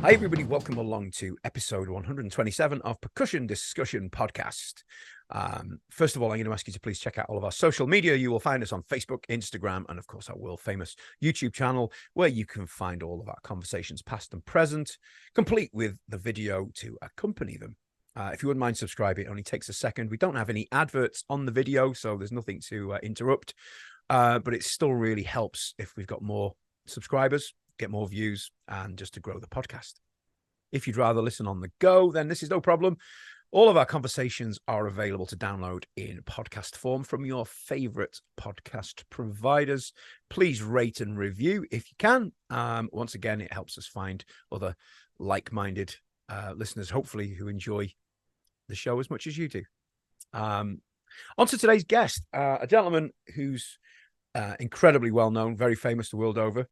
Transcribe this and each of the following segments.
Hi, everybody. Welcome along to episode 127 of Percussion Discussion Podcast. First of all, I'm going to ask you to please check out all of our social media. You will find us on Facebook, Instagram, and of course, our world famous YouTube channel, where you can find all of our conversations, past and present, complete with the video to accompany them. If you wouldn't mind subscribing, it only takes a second. We don't have any adverts on the video, so there's nothing to interrupt. But it still really helps if we've got more subscribers, get more views, and just to grow the podcast. If you'd rather listen on the go, then this is no problem. All of our conversations are available to download in podcast form from your favorite podcast providers. Please rate and review if you can. Once again, it helps us find other like-minded listeners, hopefully, who enjoy the show as much as you do. On to today's guest, a gentleman who's incredibly well-known, very famous the world over,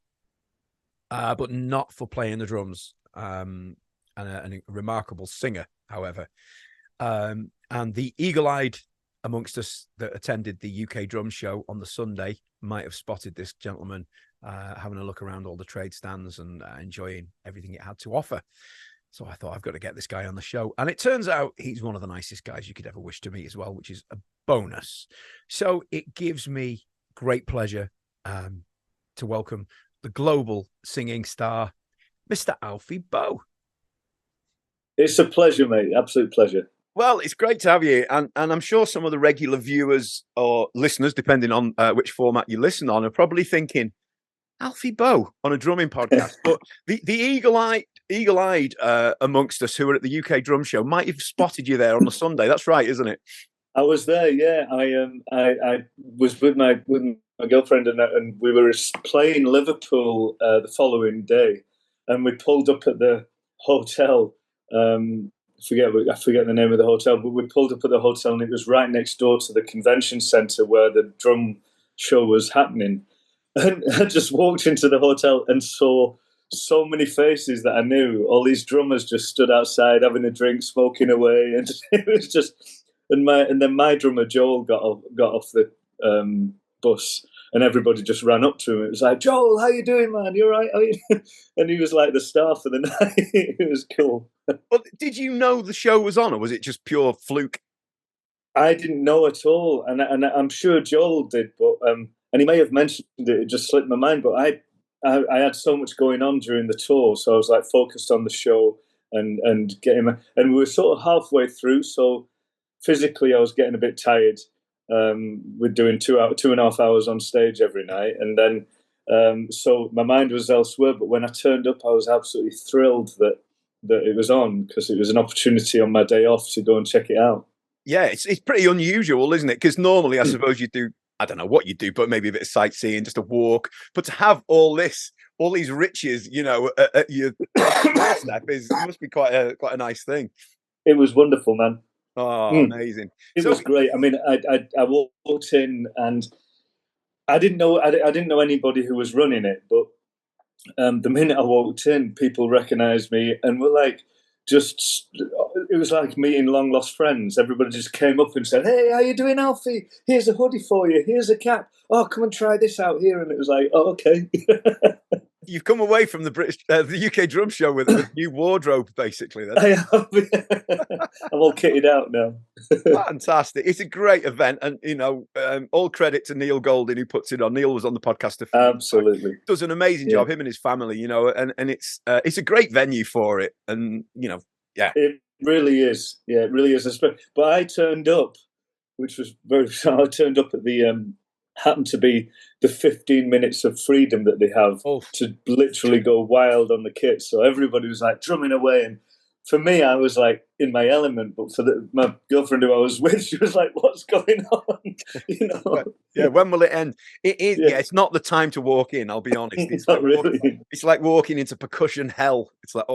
but not for playing the drums, and a remarkable singer, however. And the eagle-eyed amongst us that attended the UK drum show on the Sunday might have spotted this gentleman having a look around all the trade stands and enjoying everything it had to offer. So I thought, I've got to get this guy on the show. And it turns out he's one of the nicest guys you could ever wish to meet as well, which is a bonus. So it gives me great pleasure to welcome the global singing star, Mr. Alfie Boe. It's a pleasure, mate. Absolute pleasure. Well, it's great to have you. And I'm sure some of the regular viewers or listeners, depending on which format you listen on, are probably thinking, Alfie Boe on a drumming podcast. But the eagle-eyed amongst us who were at the UK drum show might have spotted you there on the Sunday. That's right, isn't it? I was there, yeah. I was with my girlfriend, and we were playing Liverpool the following day, and we pulled up at the hotel. I forget the name of the hotel, but we pulled up at the hotel, and it was right next door to the convention centre where the drum show was happening. And I just walked into the hotel and saw so many faces that I knew. All these drummers just stood outside having a drink, smoking away, and it was just. And then my drummer Joel got off the bus, and everybody just ran up to him. It was like, Joel, how you doing, man? You all right? And he was like the star for the night. It was cool. Well, did you know the show was on, or was it just pure fluke? I didn't know at all, and I'm sure Joel did, but and he may have mentioned it. It just slipped my mind. But I had so much going on during the tour, so I was like focused on the show and getting. And we were sort of halfway through, so. Physically, I was getting a bit tired with doing 2.5 hours on stage every night. And then, so my mind was elsewhere. But when I turned up, I was absolutely thrilled that it was on, because it was an opportunity on my day off to go and check it out. Yeah, it's pretty unusual, isn't it? Because normally, I suppose you do, I don't know what you do, but maybe a bit of sightseeing, just a walk. But to have all these riches, at your doorstep must be quite a nice thing. It was wonderful, man. Oh, amazing! It was great. I mean, I walked in, and I didn't know anybody who was running it, but the minute I walked in, people recognised me and were like, it was like meeting long lost friends. Everybody just came up and said, "Hey, how you doing, Alfie? Here's a hoodie for you. Here's a cap. Oh, come and try this out here." And it was like, "Oh, okay." You've come away from the UK drum show with a new wardrobe, basically. Then. I have. I'm all kitted out now. Fantastic! It's a great event, and all credit to Neil Golding who puts it on. Neil was on the podcast. Absolutely, does an amazing job. Him and his family, and it's a great venue for it, and yeah, it really is. Yeah, it really is. But I turned up, which was very. I turned up at the. Happened to be the 15 minutes of freedom that they have to literally go wild on the kit. So everybody was like drumming away, and for me, I was like in my element. But for my girlfriend who I was with, she was like, "What's going on?" Yeah, when will it end? It is. Yeah, it's not the time to walk in. I'll be honest. It's not really. It's like walking into percussion hell. It's like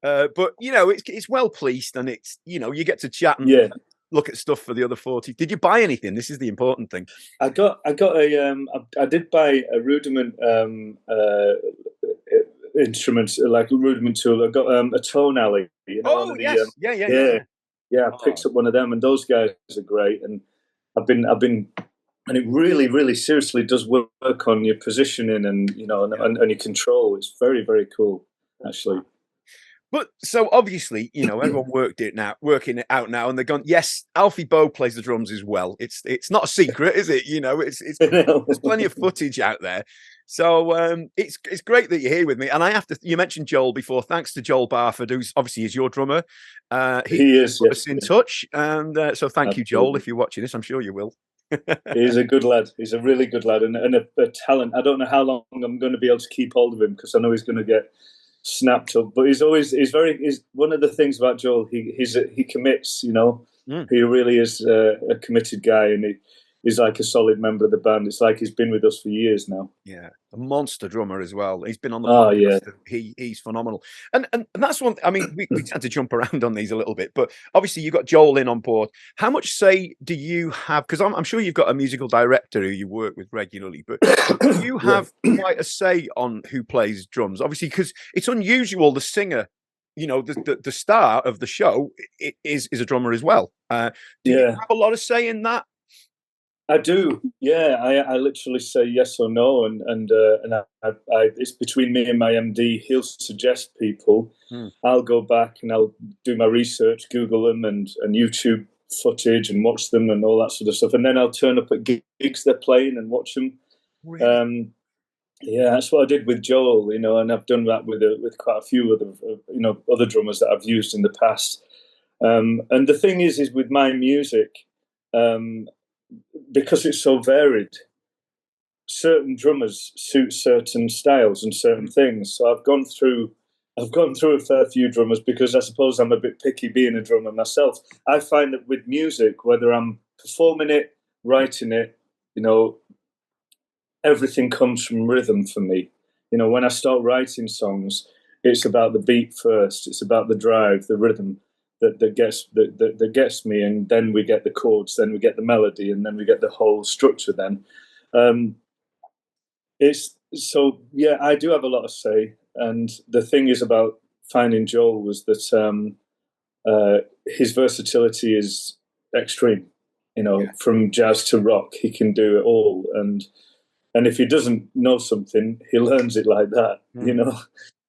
but it's well policed, and it's you get to chat and look at stuff for the other 40. Did you buy anything? This is the important thing. I did buy a rudiment instrument, like a rudiment tool. I got a tone alley. Yes. I picked up one of them, and those guys are great. And I've been, and it really, really seriously does work on your positioning and and your control. It's very, very cool. actually. But so obviously, everyone working it out now, and they're gone. Yes, Alfie Boe plays the drums as well. It's not a secret, is it? There's plenty of footage out there. So it's great that you're here with me. And you mentioned Joel before. Thanks to Joel Barford, who's obviously is your drummer. He is, put us in touch, and so thank you, Joel, if you're watching this. I'm sure you will. He's a good lad. He's a really good lad, and a talent. I don't know how long I'm going to be able to keep hold of him, because I know he's going to get snapped up. But he's one of the things about Joel. He commits. He really is a committed guy, and he's like a solid member of the band. It's like he's been with us for years now. Yeah, a monster drummer as well. He's been on the podcast. Yeah. He's phenomenal. And that's one. I mean, we tend to jump around on these a little bit, but obviously you got Joel in on board. How much say do you have? Because I'm sure you've got a musical director who you work with regularly, but do you have quite a say on who plays drums? Obviously, because it's unusual. The singer, the star of the show is a drummer as well. Do you have a lot of say in that? I do, yeah. I literally say yes or no, and it's between me and my MD. He'll suggest people. I'll go back and I'll do my research, Google them and YouTube footage and watch them and all that sort of stuff. And then I'll turn up at gigs they're playing and watch them. Really? Yeah, that's what I did with Joel, and I've done that with quite a few other drummers that I've used in the past. And the thing is with my music, because it's so varied, certain drummers suit certain styles and certain things. So I've gone through a fair few drummers, because I suppose I'm a bit picky being a drummer myself. I find that with music, whether I'm performing it, writing it, everything comes from rhythm for me. When I start writing songs, it's about the beat first. It's about the drive, the rhythm that gets me, and then we get the chords, then we get the melody, and then we get the whole structure. Then I do have a lot of say. And the thing is about finding Joel was that his versatility is extreme. From jazz to rock, he can do it all. And if he doesn't know something, he learns it like that.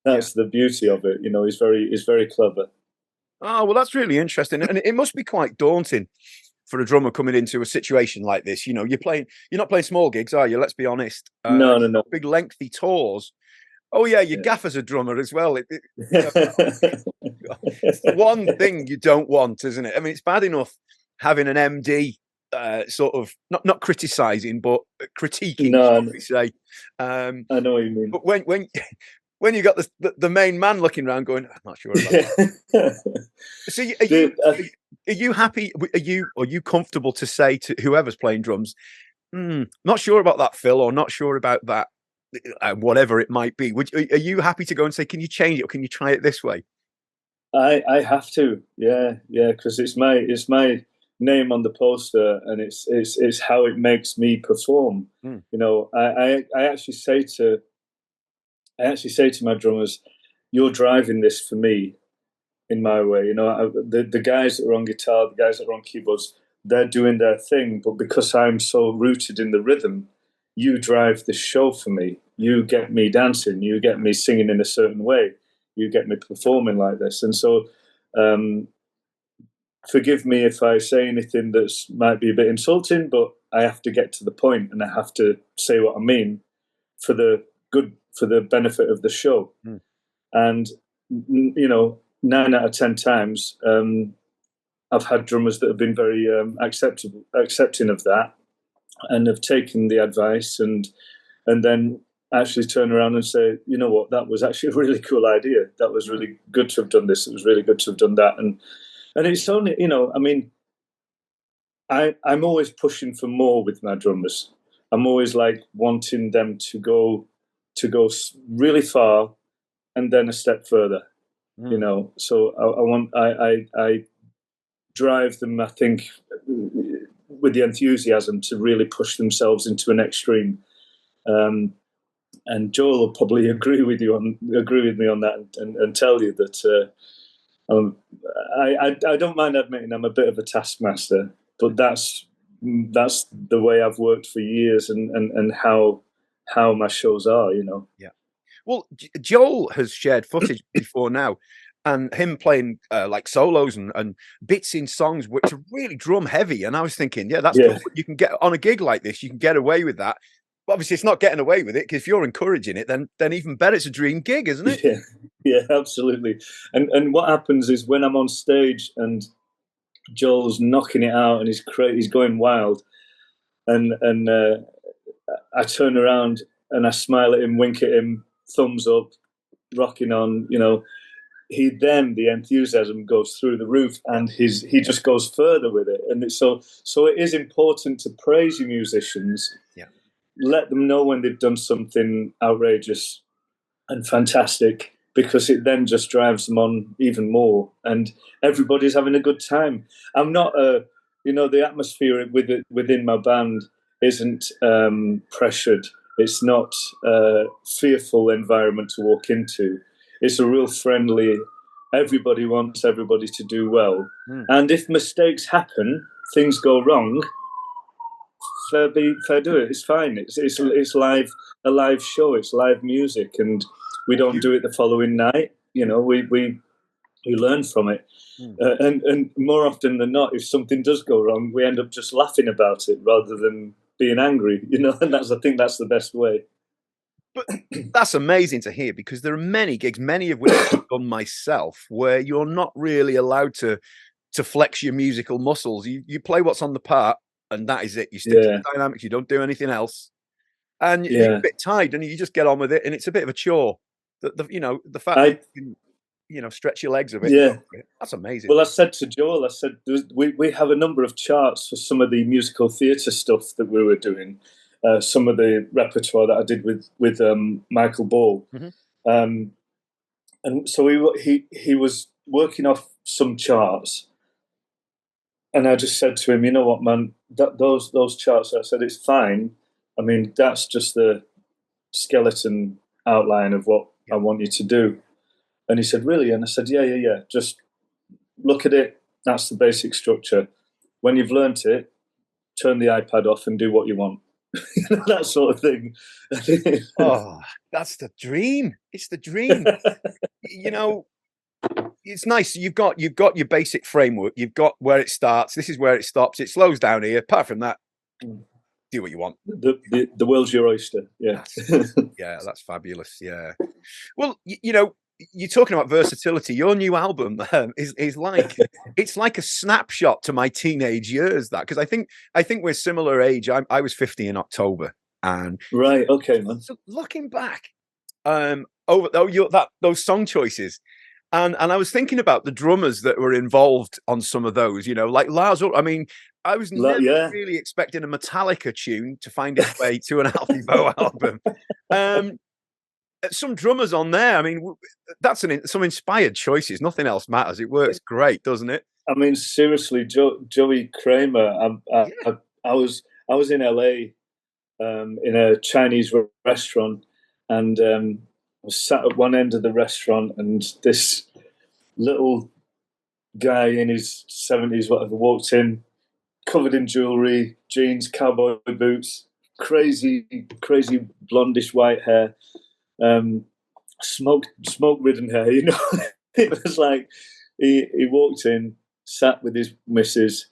That's the beauty of it. He's very clever. Oh, well, that's really interesting. And it must be quite daunting for a drummer coming into a situation like this. You're not playing small gigs, are you? Let's be honest. No. Big lengthy tours. Oh yeah, your gaffer's a drummer as well. It's the one thing you don't want, isn't it? I mean, it's bad enough having an MD sort of not criticizing, but critiquing, shall we say. I know what you mean. But when you got the main man looking around going, I'm not sure about that. So are you happy? Are you comfortable to say to whoever's playing drums, not sure about that, Phil, or not sure about that, whatever it might be? Are you happy to go and say, can you change it, or can you try it this way? I have to, yeah, because it's my name on the poster, and it's how it makes me perform. I actually say to my drummers, you're driving this for me in my way. The guys that are on guitar, the guys that are on keyboards, they're doing their thing, but because I'm so rooted in the rhythm, you drive the show for me. You get me dancing, you get me singing in a certain way, you get me performing like this. And so forgive me if I say anything that might be a bit insulting, but I have to get to the point, and I have to say what I mean for the benefit of the show. And 9 out of 10 times I've had drummers that have been very accepting of that, and have taken the advice and then actually turn around and say, you know what, that was actually a really cool idea. That was really good to have done this. It was really good to have done that. And it's only, I'm always pushing for more with my drummers. I'm always like wanting them to go really far and then a step further. So I drive them, I think, with the enthusiasm to really push themselves into an extreme. And Joel will probably agree with me on that, and tell you that I don't mind admitting I'm a bit of a taskmaster, but that's the way I've worked for years, and how my shows are. Yeah. Well, Joel has shared footage before now, and him playing like solos and bits in songs which are really drum heavy. And I was thinking, yeah, that's cool. You can get on a gig like this, you can get away with that. But obviously, it's not getting away with it, because if you're encouraging it, then even better. It's a dream gig, isn't it? Yeah, yeah, absolutely. And what happens is when I'm on stage and Joel's knocking it out and he's going wild, and I turn around and I smile at him, wink at him, thumbs up, rocking on, you know. The enthusiasm goes through the roof, and he just goes further with it. And so it is important to praise your musicians. Yeah. Let them know when they've done something outrageous and fantastic, because it then just drives them on even more, and everybody's having a good time. I'm not the atmosphere within my band isn't pressured. It's not a fearful environment to walk into. It's a real friendly, everybody wants everybody to do well. And if mistakes happen, things go wrong, fair do it. It's fine. It's live, a live show. It's live music, and we don't do it the following night. You know, we learn from it. And more often than not, if something does go wrong, we end up just laughing about it rather than being angry, you know, and I think that's the best way. But that's amazing to hear, because there are many gigs, many of which I've done myself, where you're not really allowed to flex your musical muscles. You play what's on the part, and that is it. You stick to the dynamics. You don't do anything else, and you're a bit tired, and you just get on with it. And it's a bit of a chore. The fact that you can, stretch your legs a bit. Yeah, that's amazing. Well, I said to Joel, we have a number of charts for some of the musical theatre stuff that we were doing. Some of the repertoire that I did with Michael Boe, and so he was working off some charts, and I just said to him, you know what, man, those charts, I said, it's fine. I mean, that's just the skeleton outline of what I want you to do. And he said, really? And I said, yeah. Just look at it. That's the basic structure. When you've learnt it, turn the iPad off and do what you want. That sort of thing. Oh, that's the dream. It's the dream. It's nice. You've got your basic framework. You've got where it starts. This is where it stops. It slows down here. Apart from that, do what you want. The world's your oyster. Yeah. That's fabulous. Yeah. Well, you're talking about versatility. Your new album is like it's like a snapshot to my teenage years. That, because I think we're similar age. I was 50 in October, and right. Okay, man. So looking back, those song choices, and I was thinking about the drummers that were involved on some of those. Like Lars. I mean, I was never really expecting a Metallica tune to find its way to an Alfie Boe album. Some drummers on there. I mean, that's some inspired choices. Nothing else matters. It works great, doesn't it? I mean, seriously, Joey Kramer. I was in LA in a Chinese restaurant, and I was sat at one end of the restaurant, and this little guy in his 70s, whatever, walked in, covered in jewelry, jeans, cowboy boots, crazy blondish white hair. Smoke ridden hair, It was like he walked in, sat with his missus,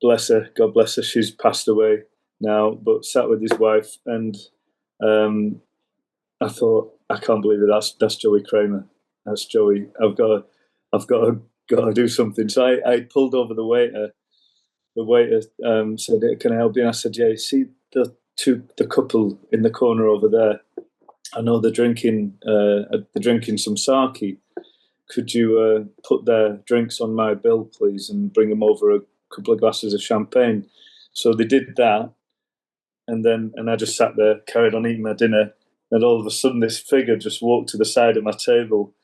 bless her, God bless her, she's passed away now, but sat with his wife, and I thought, I can't believe it. That's Joey Kramer. That's Joey. I've got to do something. So I pulled over the waiter. The waiter said, "Can I help you?" And I said, "Yeah. See the couple in the corner over there? I know they're drinking some sake. Could you put their drinks on my bill, please, and bring them over a couple of glasses of champagne?" So they did that, and I just sat there, carried on eating my dinner, and all of a sudden this figure just walked to the side of my table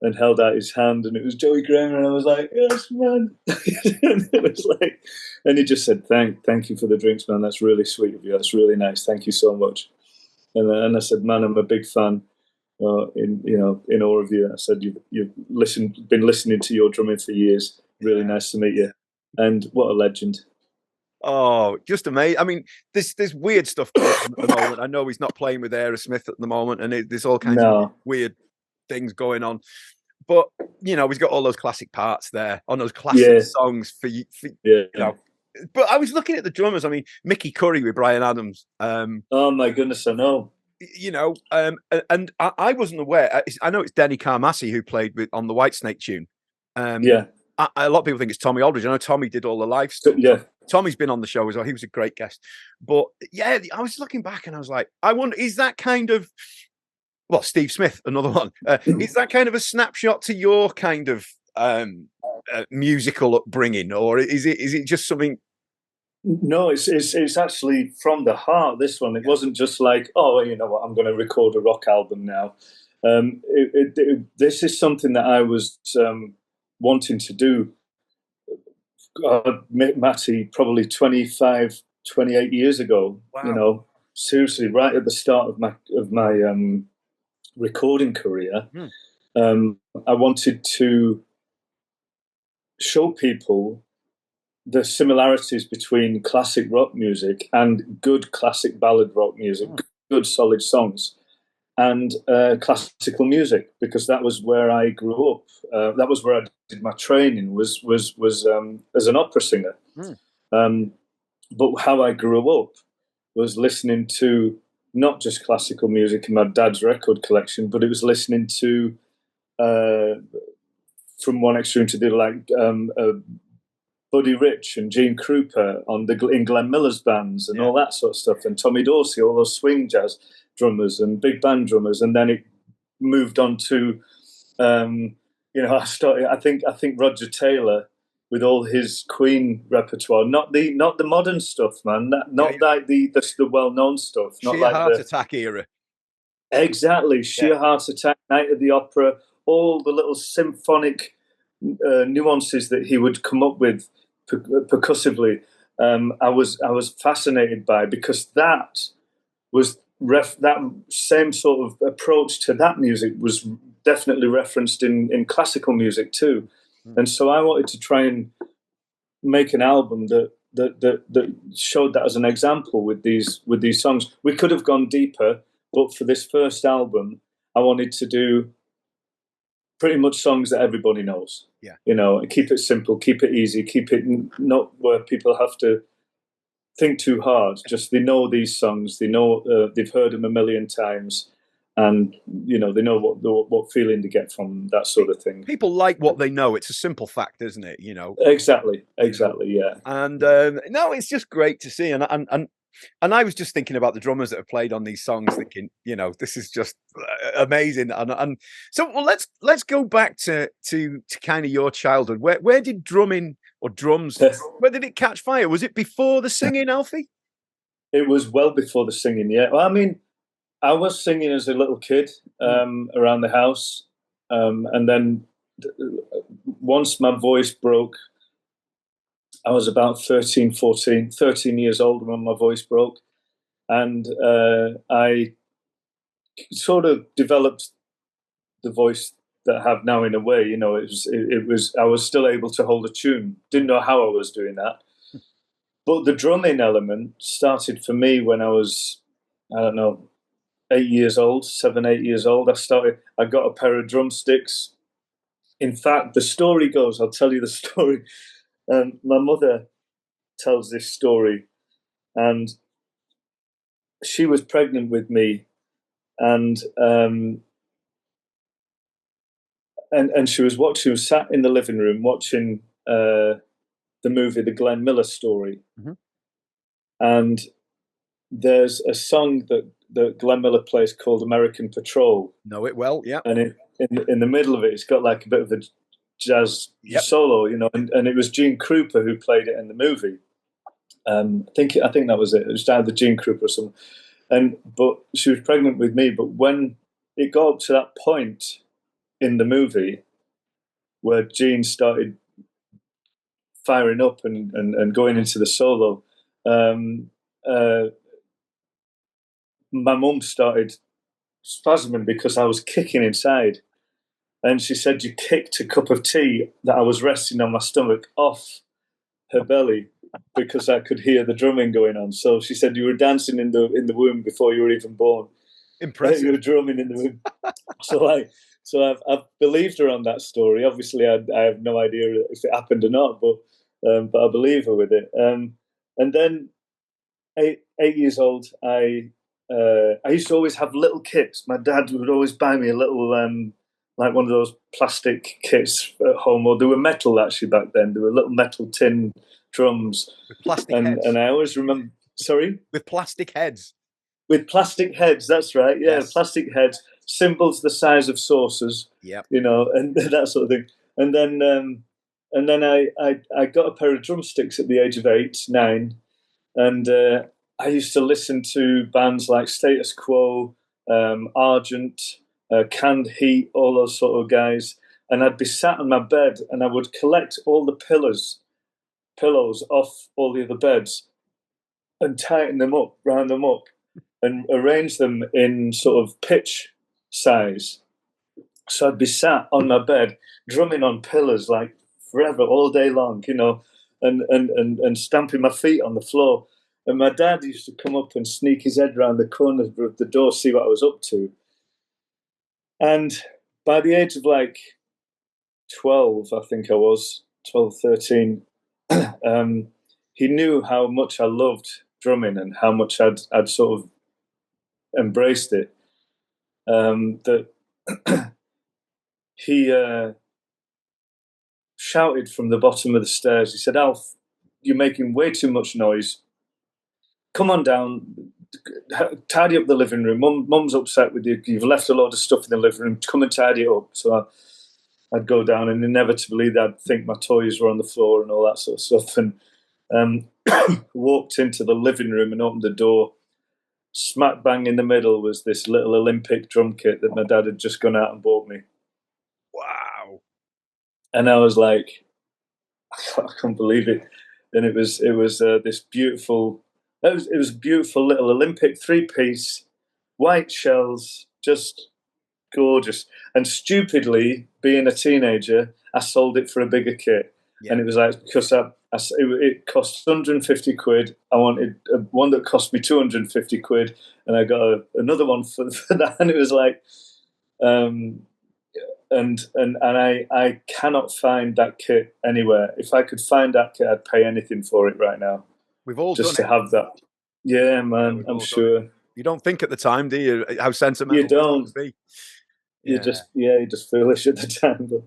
and held out his hand, and it was Joey Kramer, and I was like, "Yes, man!" And it was like, and he just said, "Thank you for the drinks, man. That's really sweet of you. That's really nice. Thank you so much." And I said, "Man, I'm a big fan. In awe of you." I said, "You've been listening to your drumming for years. Really nice to meet you." And what a legend! Oh, just amazing. I mean, there's weird stuff going on at the moment. I know he's not playing with Aerosmith at the moment, and there's all kinds of No, weird things going on. But he's got all those classic parts there on those classic yeah, songs for you. yeah. But I was looking at the drummers. I mean, Mickey Curry with Brian Adams. Oh my goodness, I know. And I wasn't aware. I know it's Denny Carmassi who played on the Whitesnake tune. Yeah, A lot of people think it's Tommy Aldridge. I know Tommy did all the live stuff. yeah. Tommy's been on the show as well. He was a great guest. But yeah, I was looking back and I was like, I wonder, is that kind of, well, Steve Smith, another one. Is that kind of a snapshot to your kind of musical upbringing, or is it just something? No, it's actually from the heart. This one, it wasn't just like, oh, you know what, I'm going to record a rock album now. This is something that I was wanting to do. Matty, probably 25, 28 years ago. Wow. Seriously, right at the start of my recording career. I wanted to show people the similarities between classic rock music and good classic ballad rock music, good solid songs, and classical music, because that was where I grew up. That was where I did my training. Was as an opera singer. But how I grew up was listening to not just classical music in my dad's record collection, but it was listening to from one extreme to the other, like Buddy Rich and Gene Krupa in Glenn Miller's bands and all that sort of stuff, and Tommy Dorsey, all those swing jazz drummers and big band drummers, and then it moved on to, I started. I think Roger Taylor with all his Queen repertoire, not the modern stuff, man, like the well known stuff, not Sheer like Heart Attack era. Exactly, Sheer Heart Attack, Night at the Opera, all the little symphonic nuances that he would come up with percussively. I was fascinated by, because that was that same sort of approach to that music was definitely referenced in classical music too. And so I wanted to try and make an album that showed that as an example with these songs. We could have gone deeper, but for this first album, I wanted to do pretty much songs that everybody knows. Yeah. Keep it simple, keep it easy, keep it not where people have to think too hard. Just they know these songs, they know they've heard them a million times, and they know what feeling to get from that sort of thing. People like what they know. It's a simple fact, isn't it? Exactly. Yeah. And no, it's just great to see. And I was just thinking about the drummers that have played on these songs, thinking, this is just amazing. And so, well, let's go back to kind of your childhood. Where did drumming or drums? Where did it catch fire? Was it before the singing, Alfie? It was well before the singing. Yeah. Well, I mean, I was singing as a little kid around the house, and then once my voice broke, I was about 13 years old when my voice broke. And I sort of developed the voice that I have now in a way. I was still able to hold a tune. Didn't know how I was doing that. But the drumming element started for me when I was, I don't know, 8 years old, 7, 8 years old. I got a pair of drumsticks. In fact, the story goes, I'll tell you the story. My mother tells this story, and she was pregnant with me, and she was sat in the living room watching the movie The Glenn Miller Story. And there's a song that Glenn Miller plays called American Patrol. Know it well, yeah. And in the middle of it, it's got like a bit of a jazz solo, and it was Gene Krupa who played it in the movie. I think that was it. It was either Gene Krupa or something. But she was pregnant with me. But when it got up to that point in the movie where Gene started firing up and going into the solo, my mum started spasming because I was kicking inside. And she said, you kicked a cup of tea that I was resting on my stomach off her belly. because I could hear the drumming going on. So she said, you were dancing in the womb before you were even born. Impressive. You were drumming in the womb. So I've believed her on that story. Obviously, I have no idea if it happened or not, but I believe her with it. And then 8 years old, I used to always have little kits. My dad would always buy me a little like one of those plastic kits at home, or they were metal actually back then. They were little metal tin drums With plastic heads. and I always remember. Sorry, with plastic heads. With plastic heads. That's right. Yeah, Yes. plastic heads, cymbals the size of saucers. Yep. You know, and that sort of thing. And then I got a pair of drumsticks at the age of 8, 9, and I used to listen to bands like Status Quo, Argent, Canned Heat, all those sort of guys. And I'd be sat on my bed and I would collect all the pillows off all the other beds and tighten them up, round them up, and arrange them in sort of pitch size. So I'd be sat on my bed drumming on pillars like forever, all day long, you know, and stamping my feet on the floor. And my dad used to come up and sneak his head round the corner of the door, see what I was up to. And by the age of like 12, I think I was, 12, 13, he knew how much I loved drumming and how much I'd sort of embraced it. That he shouted from the bottom of the stairs. He said, "Alf, you're making way too much noise. Come on down, tidy up the living room. Mum's upset with you. You've left a load of stuff in the living room. Come and tidy it up." So I'd go down, and inevitably I'd think my toys were on the floor and all that sort of stuff. And walked into the living room and opened the door. Smack bang in the middle was this little Olympic drum kit that my dad had just gone out and bought me. Wow. And I was like, I can't believe it. And it was this beautiful. It was a beautiful little Olympic 3-piece, white shells, just gorgeous. And stupidly, being a teenager, I sold it for a bigger kit. Yeah. And it was like, because it cost 150 quid. I wanted one that cost me 250 quid, and I got another one for that. And it was like, and I cannot find that kit anywhere. If I could find that kit, I'd pay anything for it right now. We've all just done to have that. Yeah, man, I'm sure. You don't think at the time, do you? How sentimental you don't. Be? You're just foolish at the time. But.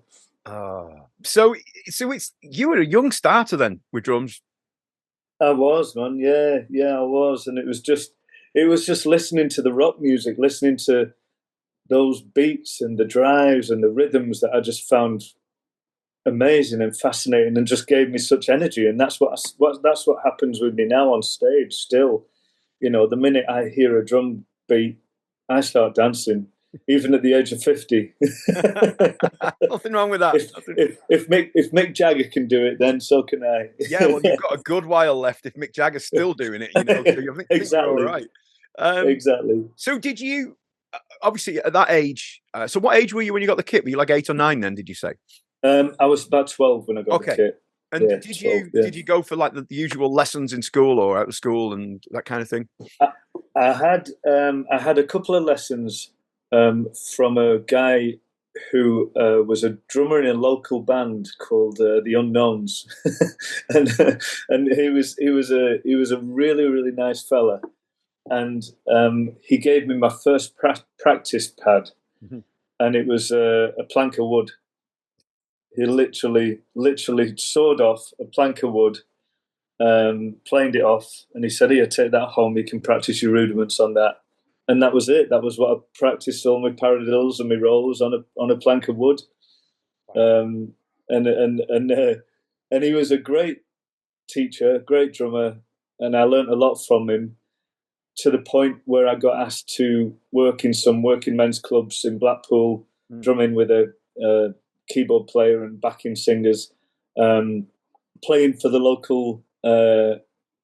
So it's you were a young starter then with drums. I was, man. Yeah, I was, and it was just listening to the rock music, listening to those beats and the drives and the rhythms that I just found amazing and fascinating, and just gave me such energy. And that's what happens with me now on stage. Still, you know, the minute I hear a drum beat, I start dancing. Even at the age of 50. Nothing wrong with that. If Mick Jagger can do it, then so can I. Yeah, well, you've got a good while left if Mick Jagger's still doing it, you know. So you think exactly. You're all right. Exactly. So did you, obviously at that age, so what age were you when you got the kit? Were you like 8 or 9 then, did you say? I was about 12 when I got the kit. And did you go for like the usual lessons in school or out of school and that kind of thing? I had a couple of lessons from a guy who was a drummer in a local band called the Unknowns, and he was a really, really nice fella, and he gave me my first practice pad, and it was a plank of wood. He literally sawed off a plank of wood, planed it off, and he said, "Here, take that home. You can practice your rudiments on that." And that was it. That was what I practiced all my paradiddles and my rolls on a plank of wood. And he was a great teacher, great drummer, and I learned a lot from him, to the point where I got asked to work in some working men's clubs in Blackpool, drumming with a keyboard player and backing singers, playing for the local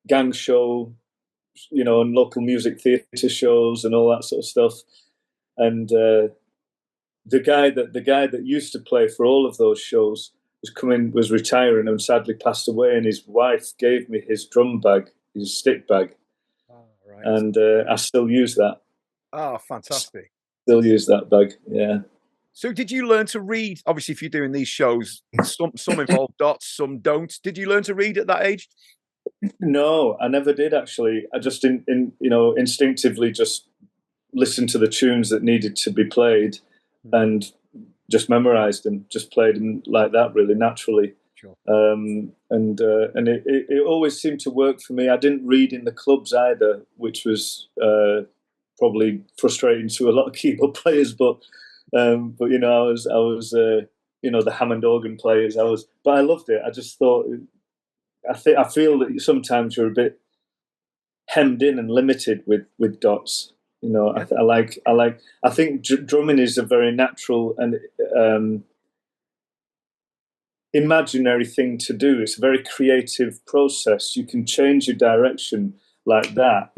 gang show, you know, and local music theatre shows and all that sort of stuff. And the guy that used to play for all of those shows was retiring and sadly passed away, and his wife gave me his drum bag, his stick bag, right. and I still use that. Oh, fantastic! Still use that bag. Yeah. So, did you learn to read? Obviously, if you're doing these shows, some involve dots, some don't. Did you learn to read at that age? No, I never did actually. I just instinctively just listened to the tunes that needed to be played, and just memorized them. Just played them like that, really naturally. Sure. And it always seemed to work for me. I didn't read in the clubs either, which was probably frustrating to a lot of keyboard players. But I was the Hammond organ players. But I loved it. I just thought. I feel that sometimes you're a bit hemmed in and limited with dots. Yeah. I think drumming is a very natural and imaginary thing to do. It's a very creative process. You can change your direction like that,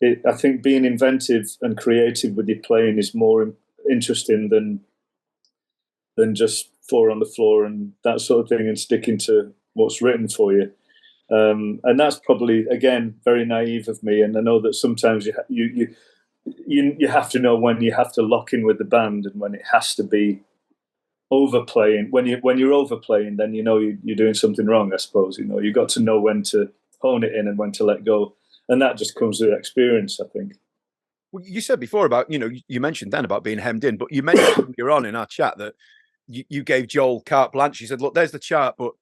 I think being inventive and creative with your playing is more interesting than just 4 on the floor and that sort of thing and sticking to what's written for you. And that's probably, again, very naive of me. And I know that sometimes you have to know when you have to lock in with the band and when it has to be overplaying. When you're overplaying, then you're doing something wrong, I suppose. You've got to know when to hone it in and when to let go. And that just comes with experience, I think. Well, you said before about, you mentioned then about being hemmed in, but you mentioned earlier on in our chat that you gave Joel carte blanche. You said, look, there's the chart, but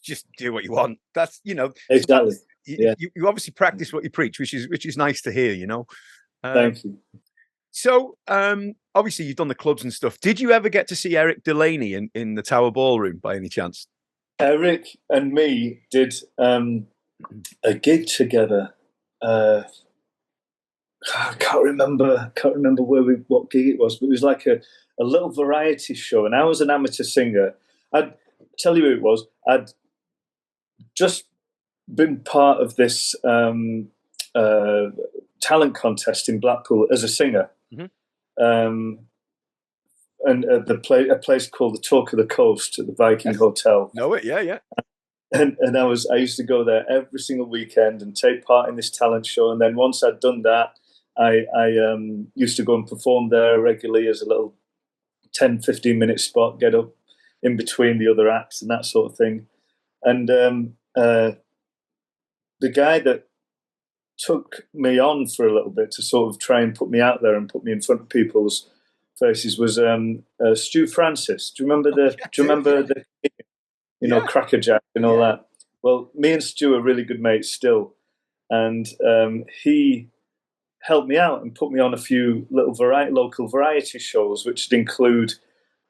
just do what you want. That's, exactly. You obviously practice what you preach, which is nice to hear, Thank you. So, obviously you've done the clubs and stuff. Did you ever get to see Eric Delaney in the Tower Ballroom by any chance? Eric and me did a gig together. I can't remember what gig it was, but it was like a little variety show, and I was an amateur singer. I'd tell you who it was. I'd just been part of this talent contest in Blackpool as a singer, and at a place called the Talk of the Coast at the Viking Hotel. Know it, yeah. And I used to go there every single weekend and take part in this talent show. And then once I'd done that, I used to go and perform there regularly as a little 10, 15-minute spot, get up in between the other acts and that sort of thing. And the guy that took me on for a little bit to sort of try and put me out there and put me in front of people's faces was Stu Francis. Do you remember the Crackerjack and all that? Well, me and Stu are really good mates still, and he helped me out and put me on a few little local variety shows, which would include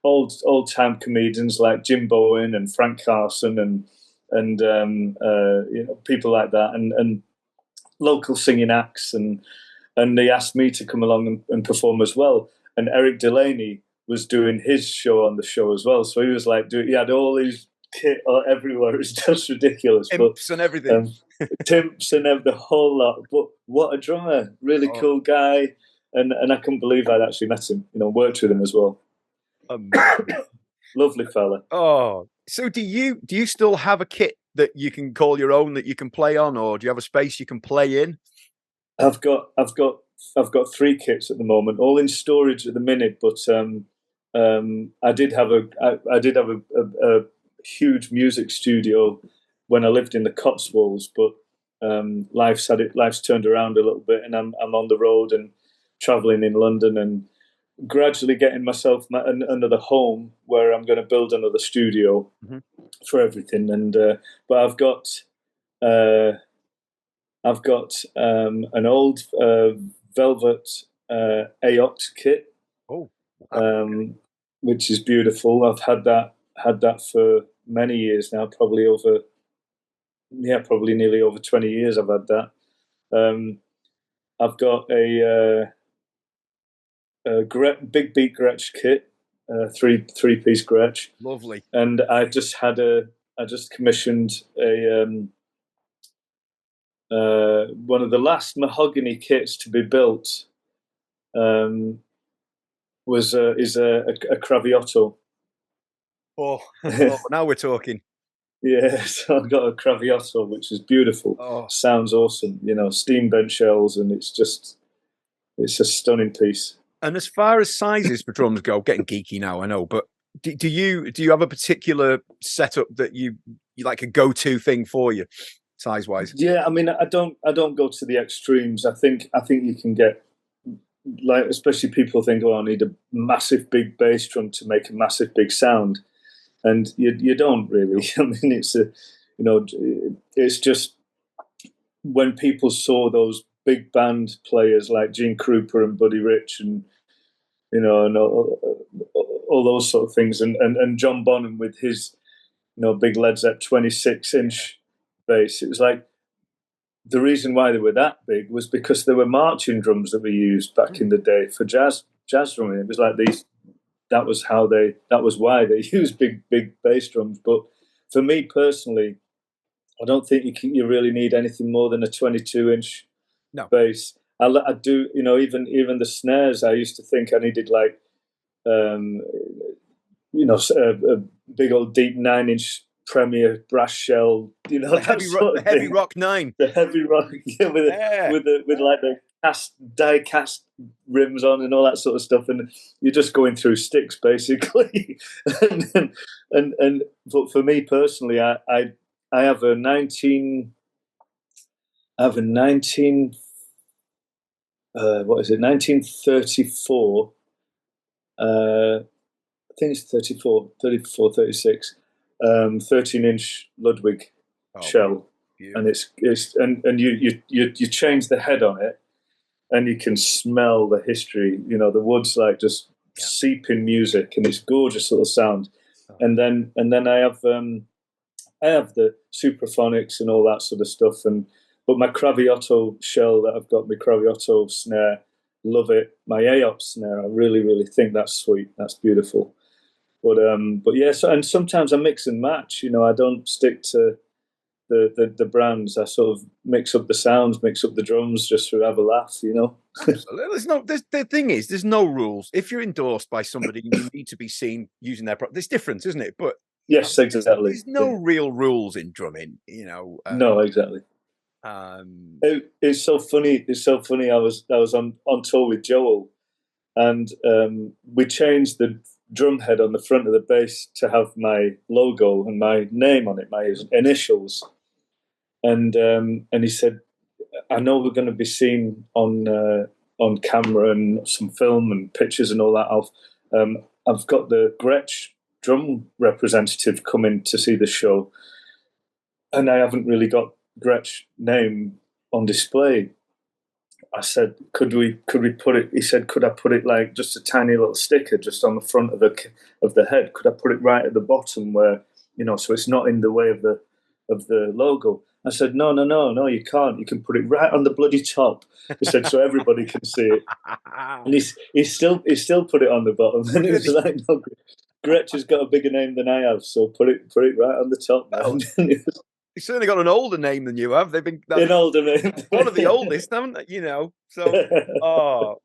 old time comedians like Jim Bowen and Frank Carson and people like that, and local singing acts, and they asked me to come along and perform as well. And Eric Delaney was doing his show on the show as well, so he was like he had all these kit everywhere. It's just ridiculous. Timps and everything. Timps and the whole lot. But what a drummer. Really cool guy. And I couldn't believe I'd actually met him, worked with him as well. Lovely fella. Oh, so do you still have a kit that you can call your own that you can play on, or do you have a space you can play in? I've got 3 kits at the moment, all in storage at the minute. But I did have a huge music studio when I lived in the Cotswolds, but life's turned around a little bit, and I'm on the road and traveling in London and gradually getting myself another home where I'm going to build another studio for everything. And but I've got an old velvet AOX kit, which is beautiful. I've had that for many years now, probably nearly over 20 years I've had that. I've got a big beat Gretsch kit, three-piece Gretsch. Lovely. And I just commissioned one of the last mahogany kits to be built. Is a Craviotto. Oh, oh, now we're talking. Yeah, so I've got a Craviotto, which is beautiful. Oh, Sounds awesome, steam bent shells, and it's a stunning piece. and as far as sizes for drums go, getting geeky now, I know, but do you have a particular setup that you like a go to thing for you, size wise? Yeah, I mean, I don't go to the extremes. I think you can get, like, especially people think, oh, I need a massive big bass drum to make a massive big sound, and you don't really. I mean, it's just when people saw those big band players like Gene Krupa and Buddy Rich, and and all those sort of things, and John Bonham with his big Led Zepp 26-inch bass. It was like, the reason why they were that big was because they were marching drums that were used back in the day for jazz drumming. It was like these. That was why they used big bass drums. But for me personally, I don't think you really need anything more than a 22-inch No. bass. I do, even the snares. I used to think I needed, like, a big old deep 9-inch Premier brass shell, The heavy rock 9. the heavy rock, yeah, with like the die cast rims on and all that sort of stuff, and you're just going through sticks basically. and but for me personally, I have a 19 what is it, 1934, I think it's 34, 36, 13-inch Ludwig shell, and and you change the head on it, and you can smell the history. The wood's like just seeping music, and it's gorgeous little sound. And then I have the supraphonics and all that sort of stuff, but my Craviotto shell that I've got, my Craviotto snare, love it. My AOP snare, I really, really think that's sweet. That's beautiful. But yeah, and sometimes I mix and match. I don't stick to the brands. I sort of mix up the sounds, mix up the drums, just to have a laugh. Absolutely. The thing is, there's no rules. If you're endorsed by somebody, you need to be seen using their product. There's difference, isn't it? But yes, exactly. There's no real rules in drumming. No, exactly. It's so funny. It's so funny. I was on tour with Joel, and we changed the drum head on the front of the bass to have my logo and my name on it, my initials. And he said, "I know we're going to be seen on camera and some film and pictures and all that. I've got the Gretsch drum representative coming to see the show, and I haven't really got Gretsch name on display." I said, "Could we put it?" He said, "Could I put it like just a tiny little sticker just on the front of the head? Could I put it right at the bottom where, so it's not in the way of the logo?" I said, "No, you can't. You can put it right on the bloody top." He said, "So everybody can see it." And he still put it on the bottom, and it was like, "No, Gretsch has got a bigger name than I have, so put it right on the top, man." They've certainly got an older name than you have. They've been an older name, one of the oldest, haven't they? So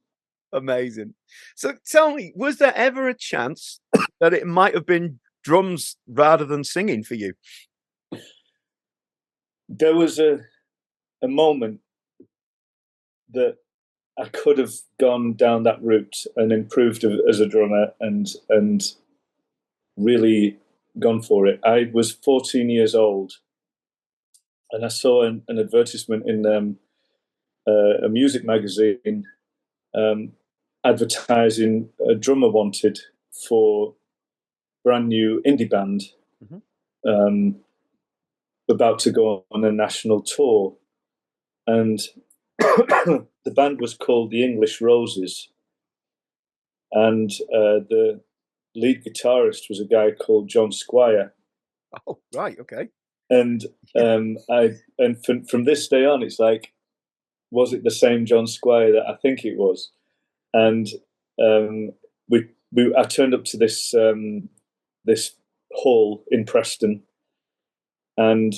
amazing. So tell me, was there ever a chance that it might have been drums rather than singing for you? There was a moment that I could have gone down that route and improved as a drummer and really gone for it. I was 14 years old, and I saw an advertisement in a music magazine, advertising a drummer wanted for brand new indie band, about to go on a national tour, and the band was called the English Roses, and the lead guitarist was a guy called John Squire. Oh, right, okay. And from this day on, it's like, was it the same John Squire that I think it was? And I turned up to this hall in Preston, and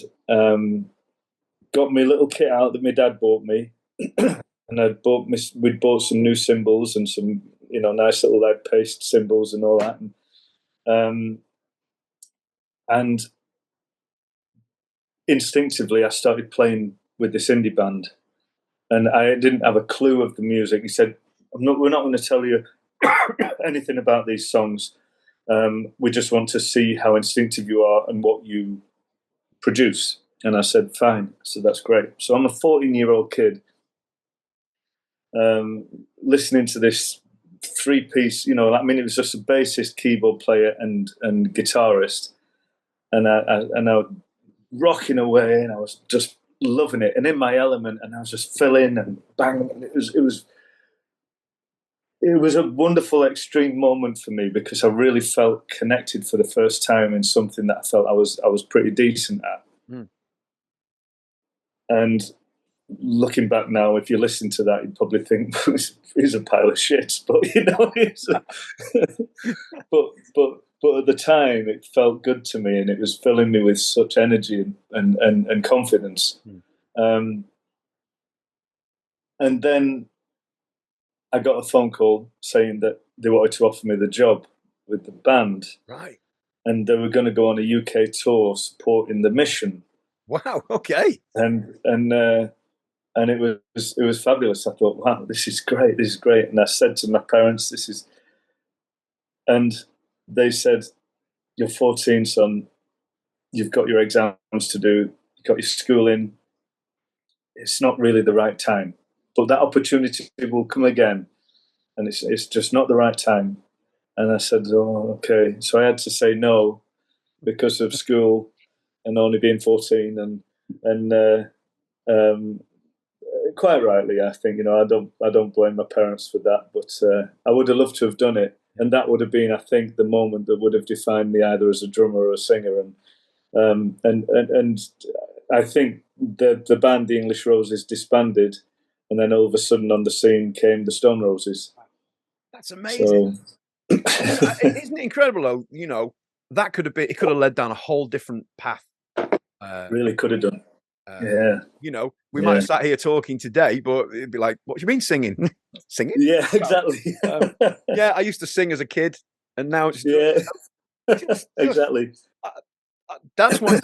got me a little kit out that my dad bought me, and we'd bought some new cymbals and some nice little like paste cymbals and all that. And And instinctively, I started playing with this indie band, and I didn't have a clue of the music. He said, we're not going to tell you anything about these songs. We just want to see how instinctive you are and what you produce. And I said, fine. So that's great. So I'm a 14-year-old kid listening to this three-piece, it was just a bassist, keyboard player, and guitarist. And I was rocking away, and I was just loving it and in my element, and I was just filling and bang. It was a wonderful extreme moment for me, because I really felt connected for the first time in something that I felt I was pretty decent at. And looking back now, if you listen to that, you'd probably think he's a pile of shit. But but at the time, it felt good to me, and it was filling me with such energy and confidence. And then I got a phone call saying that they wanted to offer me the job with the band, right? And they were going to go on a UK tour supporting the mission. Wow. Okay. And it was fabulous. I thought, wow, this is great. This is great. And I said to my parents, and they said, you're 14, son. You've got your exams to do. You've got your schooling. It's not really the right time, but that opportunity will come again. And it's just not the right time. And I said, oh, okay. So I had to say no because of school and only being 14, and quite rightly, I think. I don't blame my parents for that, but I would have loved to have done it, and that would have been, I think, the moment that would have defined me either as a drummer or a singer. And I think the band, the English Roses, disbanded, and then all of a sudden on the scene came the Stone Roses. That's amazing. So, isn't it incredible though? That could have led down a whole different path. Really could have done. Yeah. We might have sat here talking today, but it'd be like, what do you mean singing? Singing? Yeah, exactly. Yeah, I used to sing as a kid, and now it's exactly. That's why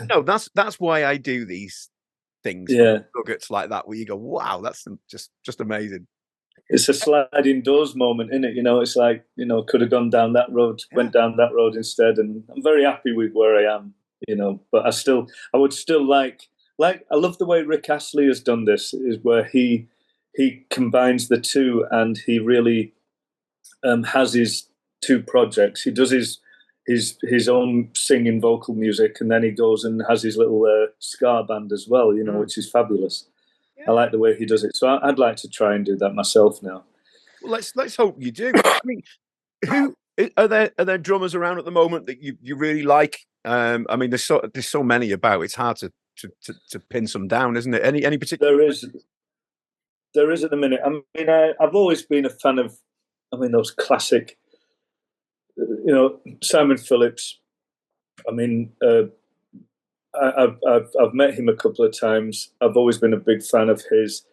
that's why I do these things. Yeah, nuggets like that where you go, wow, that's just amazing. It's a sliding doors moment, isn't it? It's like, could have gone down that road, went down that road instead, and I'm very happy with where I am. But I would still like I love the way Rick Astley has done this, is where he combines the two, and he really has his two projects. He does his own singing vocal music, and then he goes and has his little ska band as well, which is fabulous. Yeah. I like the way he does it. So I'd like to try and do that myself now. Well, let's hope you do. I mean, who are there drummers around at the moment that you really like? I mean, there's so many about. It's hard to pin some down, isn't it? Any particular? There is at the minute. I mean, I've always been a fan of, those classic, Simon Phillips. I mean, I've met him a couple of times. I've always been a big fan of his.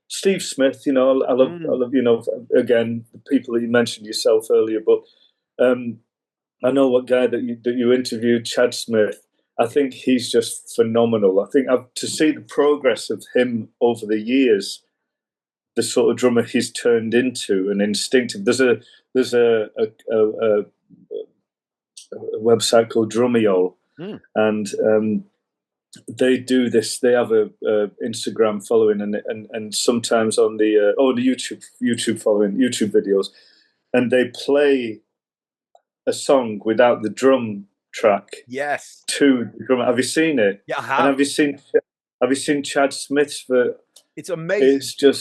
Steve Smith, I love, again, the people that you mentioned yourself earlier, but I know what guy that you interviewed, Chad Smith. I think he's just phenomenal. I think to see the progress of him over the years, the sort of drummer he's turned into, and instinctive. There's a website called Drumeo, and they do this. They have a Instagram following, and sometimes on the YouTube following, YouTube videos, and they play a song without the drum track. Yes. To the drum. Have you seen it? Yeah, I have. And have you seen Chad Smith's? It's amazing.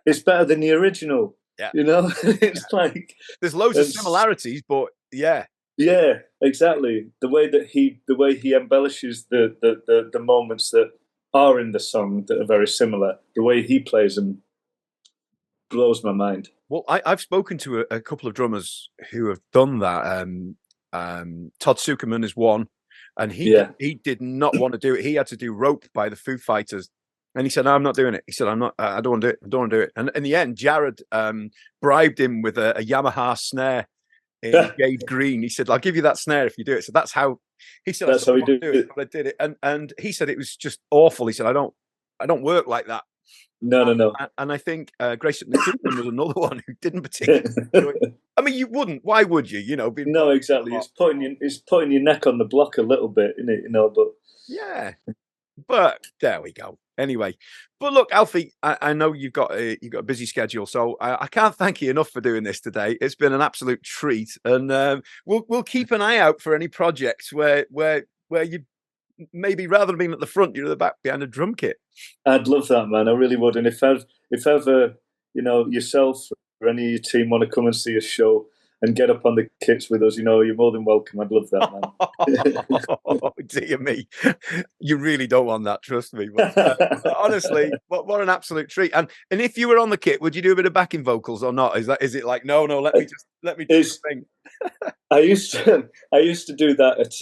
It's better than the original. Yeah. It's like there's loads of similarities, but yeah. Yeah, exactly. The way he embellishes the moments that are in the song that are very similar, the way he plays them blows my mind. Well, I've spoken to a couple of drummers who have done that. Todd Sucherman is one, and he did not want to do it. He had to do Rope by the Foo Fighters, and he said, "No, I'm not doing it." He said, "I'm not. I don't want to do it. I don't want to do it." And in the end, Jared bribed him with a Yamaha snare. in jade green. He said, "I'll give you that snare if you do it." So that's how he said. That's how he did it. But I did it, and he said it was just awful. He said, "I don't work like that." No. And I think Grace McCoolman was another one who didn't particularly enjoy it. I mean, you wouldn't. Why would you? You know, no, exactly. It's putting your neck on the block a little bit, isn't it? You know, but yeah. But there we go. Anyway, but look, Alfie, I know you've got a busy schedule, so I can't thank you enough for doing this today. It's been an absolute treat, and we'll keep an eye out for any projects where you maybe rather than being at the front, you're at the back behind a drum kit. I'd love that, man. I really would. And if ever, you know, yourself or any of your team want to come and see a show and get up on the kits with us, you know, you're more than welcome. I'd love that, man. Oh, dear me. You really don't want that, trust me. But, honestly, what an absolute treat. And if you were on the kit, would you do a bit of backing vocals or not? Is it like, no, let me just sing? I used to do that at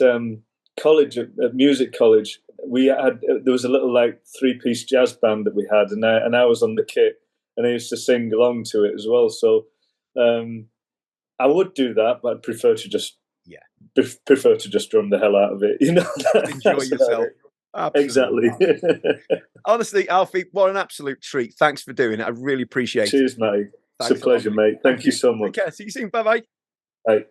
college, at music college. There was a little like 3-piece jazz band that we had, and I was on the kit, and I used to sing along to it as well. So I would do that, but I'd prefer to just drum the hell out of it. You know, enjoy yourself. Absolutely. Exactly. Honestly, Alfie, what an absolute treat. Thanks for doing it. I really appreciate it. Cheers, mate. It's a pleasure, mate. Thank you so much. Take care. See you soon. Bye-bye. Bye.